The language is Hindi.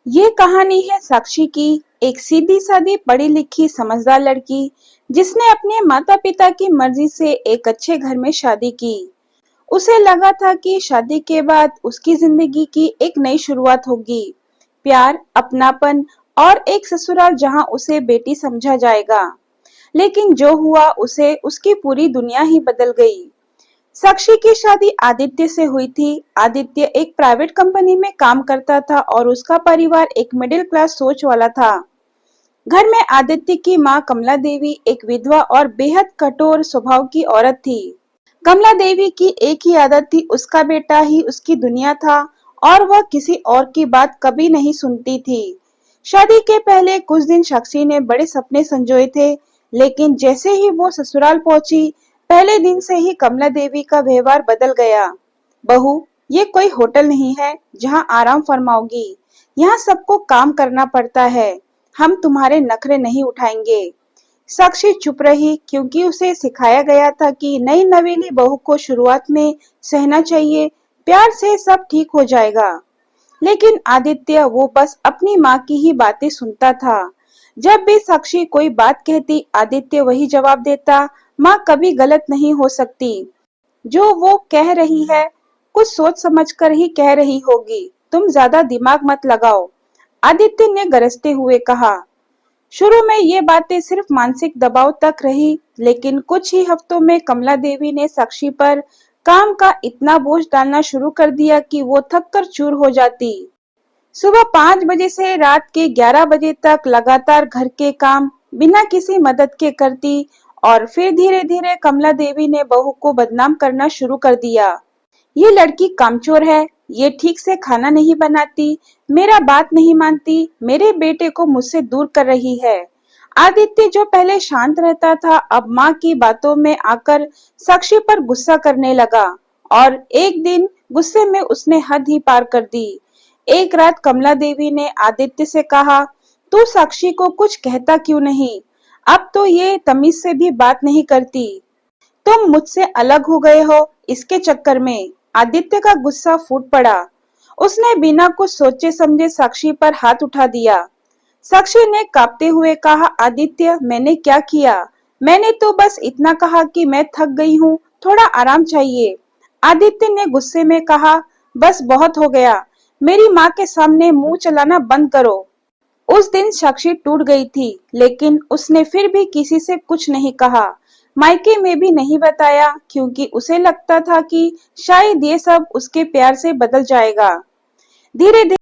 ये कहानी है साक्षी की, एक सीधी सादी पढ़ी लिखी समझदार लड़की जिसने अपने माता पिता की मर्जी से एक अच्छे घर में शादी की। उसे लगा था कि शादी के बाद उसकी जिंदगी की एक नई शुरुआत होगी, प्यार, अपनापन और एक ससुराल जहां उसे बेटी समझा जाएगा। लेकिन जो हुआ उसे उसकी पूरी दुनिया ही बदल गई। साक्षी की शादी आदित्य से हुई थी। आदित्य एक प्राइवेट कंपनी में काम करता था और उसका परिवार एक मिडिल क्लास सोच वाला था। घर में आदित्य की मां कमला देवी एक विधवा और बेहद कठोर स्वभाव की औरत थी। कमला देवी की एक ही आदत थी, उसका बेटा ही उसकी दुनिया था और वह किसी और की बात कभी नहीं सुनती थी। शादी के पहले कुछ दिन साक्षी ने बड़े सपने संजोए थे, लेकिन जैसे ही वो ससुराल पहुंची, पहले दिन से ही कमला देवी का व्यवहार बदल गया। बहू, ये कोई होटल नहीं है जहां आराम फरमाओगी। यहाँ सबको काम करना पड़ता है। हम तुम्हारे नखरे नहीं उठाएंगे। साक्षी चुप रही, क्योंकि उसे सिखाया गया था कि नई नवेली बहू को शुरुआत में सहना चाहिए, प्यार से सब ठीक हो जाएगा। लेकिन आदित्य, वो बस अपनी माँ की ही बातें सुनता था। जब भी साक्षी कोई बात कहती, आदित्य वही जवाब देता, माँ कभी गलत नहीं हो सकती। जो वो कह रही है, कुछ सोच समझ कर ही कह रही होगी, तुम ज्यादा दिमाग मत लगाओ। आदित्य ने गरजते हुए कहा। शुरू में ये बातें सिर्फ मानसिक दबाव तक रही, लेकिन कुछ ही हफ्तों में कमला देवी ने साक्षी पर काम का इतना बोझ डालना शुरू कर दिया कि वो थक कर चूर हो जाती। सुबह 5 बजे से रात के 11 बजे तक लगातार घर के काम बिना किसी मदद के करती, और फिर धीरे धीरे कमला देवी ने बहू को बदनाम करना शुरू कर दिया। ये लड़की कामचोर है, ये ठीक से खाना नहीं बनाती, मेरा बात नहीं मानती, मेरे बेटे को मुझसे दूर कर रही है। आदित्य, जो पहले शांत रहता था, अब माँ की बातों में आकर साक्षी पर गुस्सा करने लगा, और एक दिन गुस्से में उसने हद ही पार कर दी। एक रात कमला देवी ने आदित्य से कहा, तू साक्षी को कुछ कहता क्यों नहीं? अब तो ये तमीज से भी बात नहीं करती। तुम मुझसे अलग हो गए हो इसके चक्कर में। आदित्य का गुस्सा फूट पड़ा। उसने बिना कुछ सोचे समझे साक्षी पर हाथ उठा दिया। साक्षी ने कांपते हुए कहा, आदित्य, मैंने क्या किया? मैंने तो बस इतना कहा कि मैं थक गई हूँ, थोड़ा आराम चाहिए। आदित्य ने गुस्से में कहा, बस बहुत हो गया, मेरी माँ के सामने मुंह चलाना बंद करो। उस दिन साक्षी टूट गई थी, लेकिन उसने फिर भी किसी से कुछ नहीं कहा। मायके में भी नहीं बताया, क्योंकि उसे लगता था कि शायद ये सब उसके प्यार से बदल जाएगा। धीरे धीरे